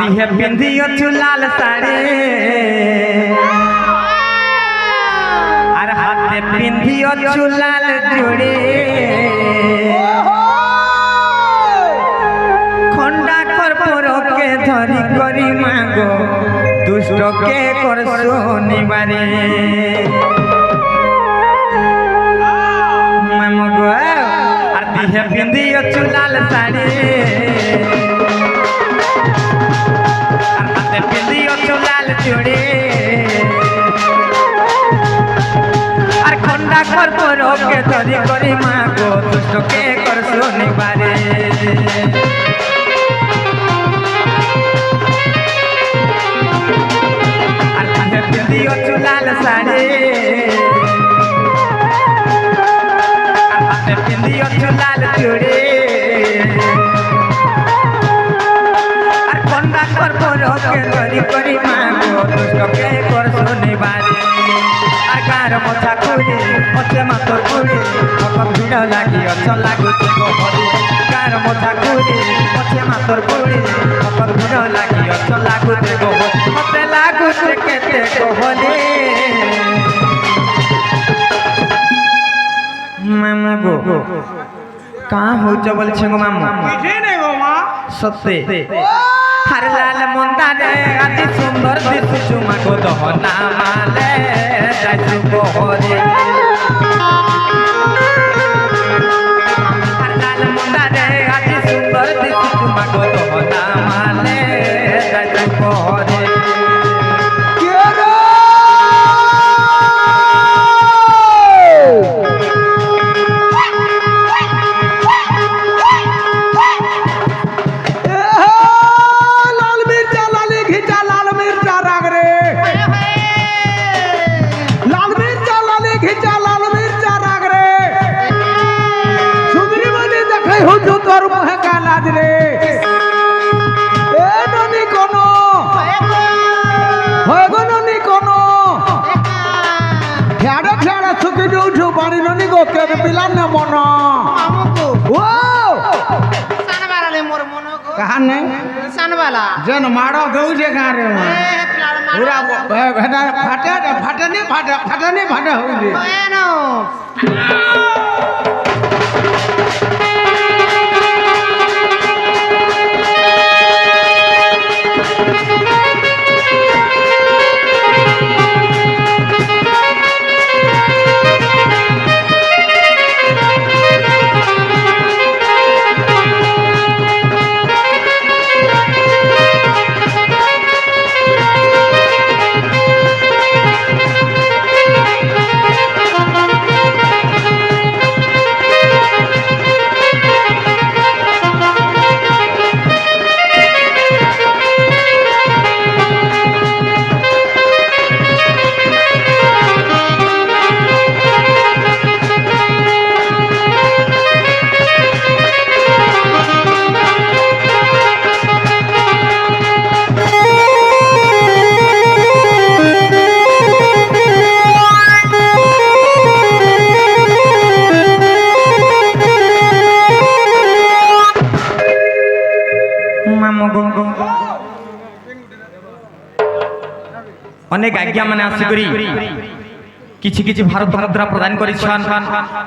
आरती है पिंधियो लाल साड़ी अरे हाथे पिंधियो लाल जोड़े खंडा कर्पूर के धरी करी मागो दुष्ट के कर शनिबारे मामगो आरती है पिंधियो लाल साड़ी लाल जोड़े और खंडा कर्पूर के धरी करी मागो दुष्ट के कर शनिबारे पिंधियो लाल साड़ी पिंधियो लाल जोड़े कर्पूर के धरी करी मागो दुष्ट के कर शनिबारे आकार मथा खुली मथे मातर खुली भक्त भिड़ लगी अच्छा लगुचे गहरी कार मथा खुली मथे मातर खुली भक्त भिड़ लगी अच्छा लगुचे गहरी मते लगुचे केते गहरी मामा गो कहाँ हो बोल छे गो मामू सत्य हर लाल मंदारे अति सुंदर दिसु मागो दहना माले जासु बहरे हर लाल मंदारे अति सुंदर दिसु मागो दहना माले जासु बहरे जन मारो दऊ जे गाँव रे पूरा फाटे नहीं फाटे हो अनेक आज्ञा माने आसिकरी किछि किछि भारत मुद्रा प्रदान करिछन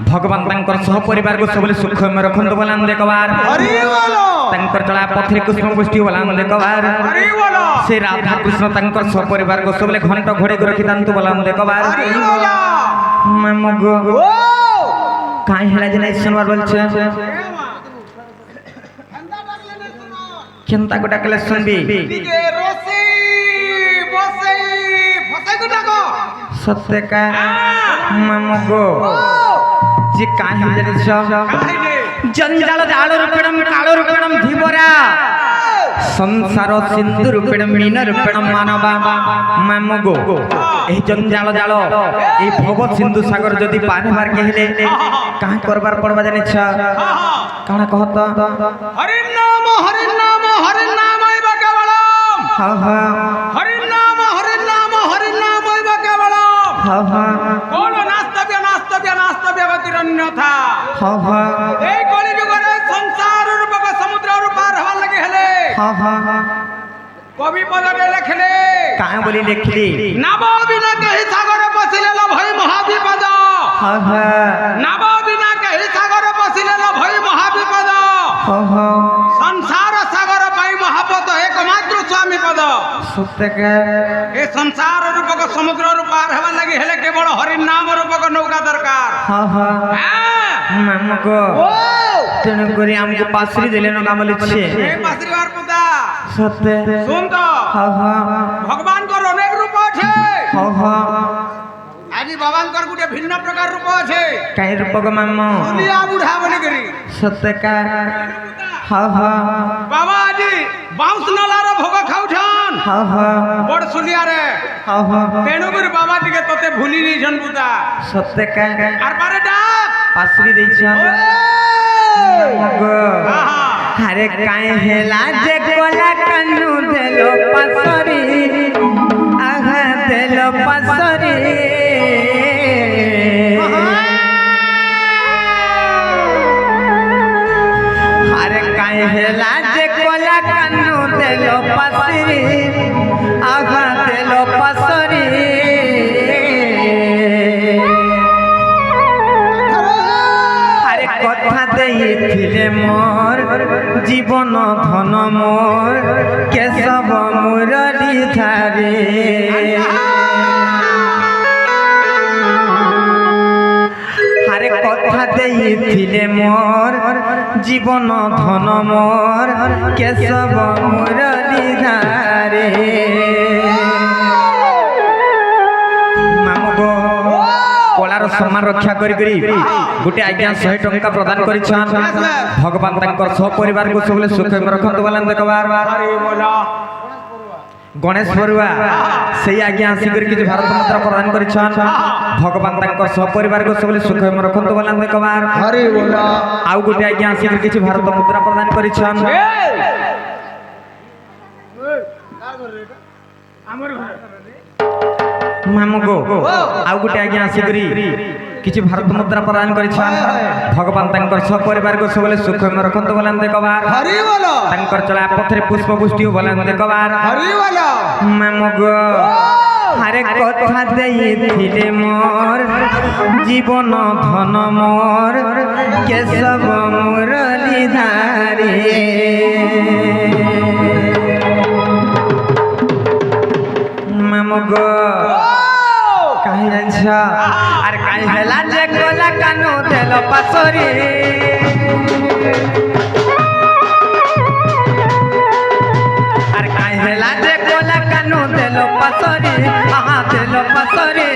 भगवान तांकर सह परिवार को सबले सुखमय रखंत बोलान देखबार हरि बोलो तांकर चला पथरे कुसुम पुष्टि बोलान देखबार हरि बोलो से राधा कृष्ण तांकर सह परिवार को सबले घंट घोड़े को रखि तांतु बोलान देखबार हरि बोलो मामगो काई हेला जने सुनवार बोलछे केनता को डाकले सुनबी सत्य का मामगो जे काहे जनिछ जंजाल जाल रूपेणम कालो रूपेणम धीबरा संसार सिंधु रूपेणम मीन रूपेणम मानवा मामगो एही जंजाल जाल ए भव सिंधु सागर जदी पार बार कहले काहे करबार पड़बा जनिछ काना कहत हरि नाम एव केवलम हा हा हरि नाम एव केवलम हा हा कोन नास्तव्य गतिरन्यथा हा हा ए कलि जुगरे संसार रूपक समुद्र रूप पार हवा लगे हेले हा हा কবি পদে লেখলে কাঁ বলি লিখলি নাব বিনা কেহি সাগরে বসিলে ভই মহাবিপদ নাব বিনা কেহি সাগরে বসিলে ভই মহাবিপদ সংসার সাগর পাই মহাপদ একমাত্র স্বামী পদ সত্যকে এ সংসার রূপক সমুদ্র পার হবার লাগি হেলে কেবল হরির নাম রূপক নৌকা দরকার মামগো তেণু করে আমাকে পাশরি দিলে না কাম লিখছে এই পাশরি আর পুতা সত্য শুন তো ভগবানকর অনেক রূপ আছে আজি বাবাঙ্কর গুটে ভিন্ন প্রকার রূপ আছে কাই রূপ গো মাম দুনিয়া বুড়া বলি করি সত্যকা বাবা আজি বাউস নলার ভোগ খাউছন বড় সুলিয়ারে তেণু করে বাবা টিকে তোতে ভুলি নিছন পুতা সত্যকা আর পারে ডাক পাশরি দিছ আরে কাই হেলা যে কোলা কানু দেলো পাশরি আহা দেলো পাশরি আরে কাই হেলা যে কোলা কানু দেলো পাশরি আহা দেলো পাশরি আরে কথা দেইছিলে মোর জীবন ধন মোর কেশব মুরলী ধারে আরে কথা দেইছিলে মোর জীবন ধন মোর কেশব মুরলী ধারে মামগো কলার সম্মান রক্ষা করি গোটে আজ্ঞা 100 টঙ্কা প্রদান করিছন ভগবান তাঙ্কর সহ পরিবার কো সবলে সুখে রখন্ত বলেন দেখবার গণেশ বড়ুয়া সেই আজ্ঞা আসি করি কিছু ভারত মুদ্রা প্রদান করিছন ভগবান তাঙ্কর সহ পরিবার কো সবলে সুখে রখন্ত বলেন দেখবার হরি বলা আউ গোটে আজ্ঞা আসি করি কিছু ভারত মুদ্রা প্রদান করিছন আমার মামগো আউ গোটে আজ্ঞা আসি করি কিছু ভারত মুদ্রা প্রদান করিছন ভগবান তাঙ্কর সহ পরিবার কো সবলে সুখে রখন্ত বলেন দেখবার হরি বলা তাঙ্কর চলা পথরে পুষ্প পুষ্টি বলেন দেখবার হরি বলা মামগো আরে কথা দেইছিলে মোর জীবন ধন মোর কেশব মুরলী ধারে মামগো কাহি জানছ আর কাহি হেলা যে কোলা কানু দেল পাশরি আর কাহি হেলা যে কোলা কানু দেল পাশরি আহা দেল পাশরি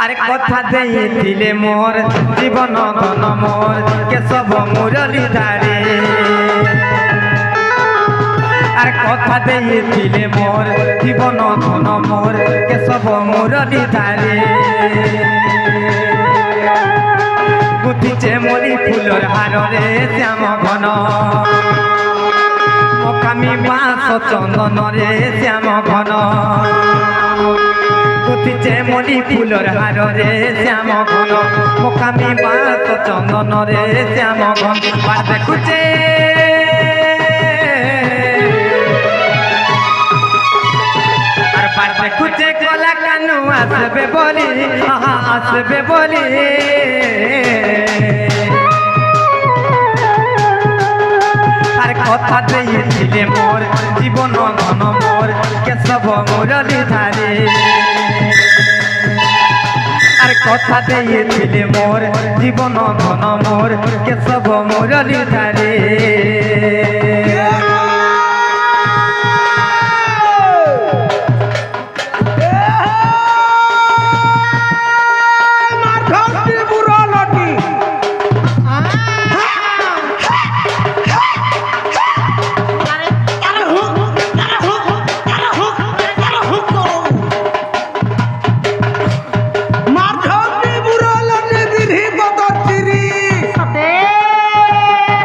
আরে কথা দেইছিলে মোর জীবন ধন মোর কেশব মুরলী ধারে আর কথা দেইছিলে মোর জীবন ধন মোর কেশব মুরলী ধারে গুথিছে মলি ফুলর হারে শ্যাম ঘন মকামি বাঁশ চন্দন রে শ্যাম ঘন গুথিছে মলি ফুলর হারে শ্যাম ঘন মকামি বাঁশ চন্দন রে শ্যাম ঘন আর দেখুছে আর দেখুছে কলা কানু আসবে বলি আহা আসবে বলি আর কথা দেইছিলে মোর জীবন ধন মোর কেশব মুরলী ধারে আর কথা দেইছিলে মোর জীবন ধন মোর কেশব মুরলী ধারে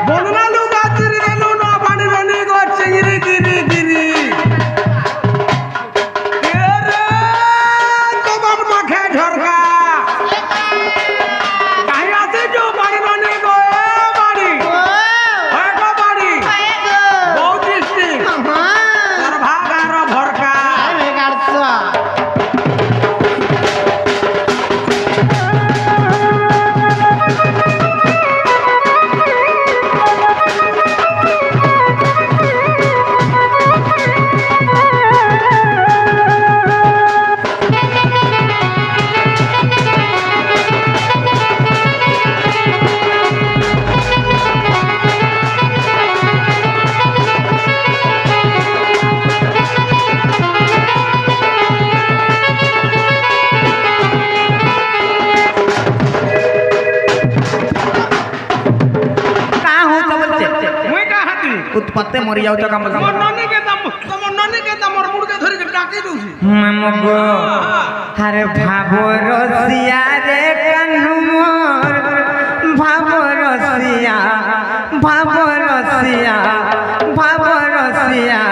বননালু গাছ কাহাতি উৎপত্তি মরি যাও কাম তোমার ননী কে দাম মোর মুড়কে ধরি ডাকি দউছি মামগো আরে ভাবো রসিয়া রে কানু মোর ভাবো রসিয়া ভাবো রসিয়া ভাবো রসিয়া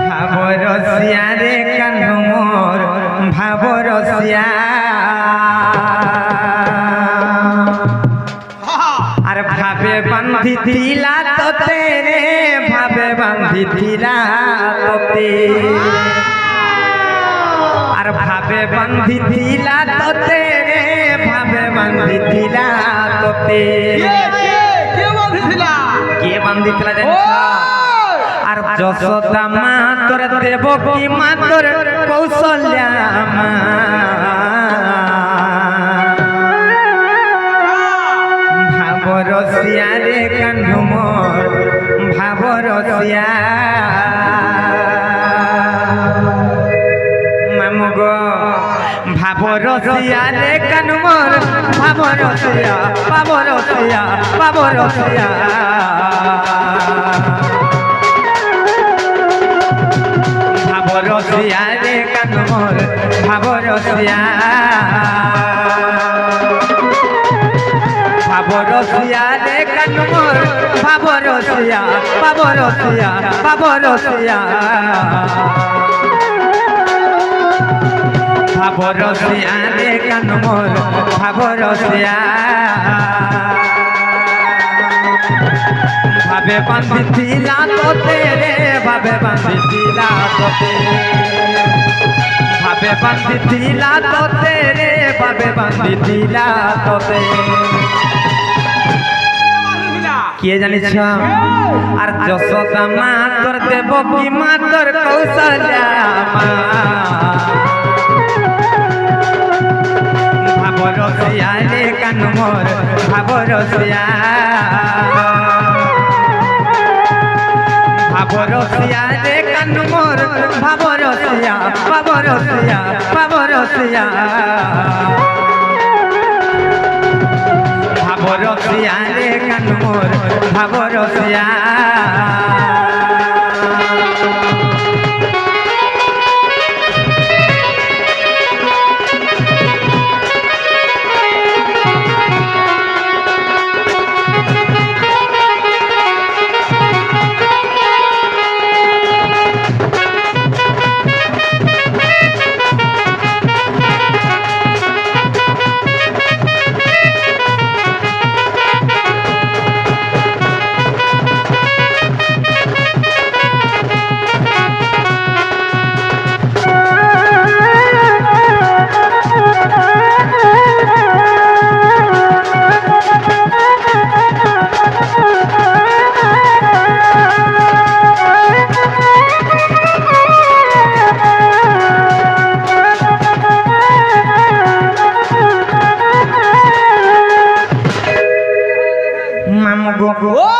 ভাবো রসিয়া রে কানু মোর ভাবো রসিয়া আর ভাবে বান্ধি দিলা তোতে রে ভাবে বান্ধি দিলা তোতে আর ভাবে বান্ধি দিলা তোতে রে ভাবে বান্ধি দিলা তোতে কে বলছিলা কে বান্ধিছিলা জানিস আর যশোদা মা তোর দেবকী মা তোর কৌশল্যা মা ভাব রসিয়া রে কান্ধু মোর ভাব রসিয়া মামুগ ভাব রসিয়া রে কানু মোর ভাব রসিয়া ভাব রসিয়া ভাব রসিয়া ভাব রসিয়া রে কানু মোর ভাব রসিয়া ভাব রসিয়া রে কানু মোর ভাব রসিয়া ভাব রসিয়া ভাব রসিয়া ভাব রসিয়া রে কানু মোর ভাব রসিয়া ভাবে বান্ধি দিলা তোতে রে ভাবে বান্ধি দিলা তোতে ভাবে বান্ধি দিলা তোতে রে ভাবে বান্ধি দিলা তোতে কে জানিস আর যশোদা মা তোর দেবকী মা তোর কৌশল্যা মা ভাব রসিয়া রে কানু মোর ভাব রসিয়া ভাব রসিয়া রে কানু মোর ভাব রসিয়া ভাব রসিয়া ভাব রসিয়া ভাব রসিয়া রে কানু মোর ভাব রসিয়া মামগো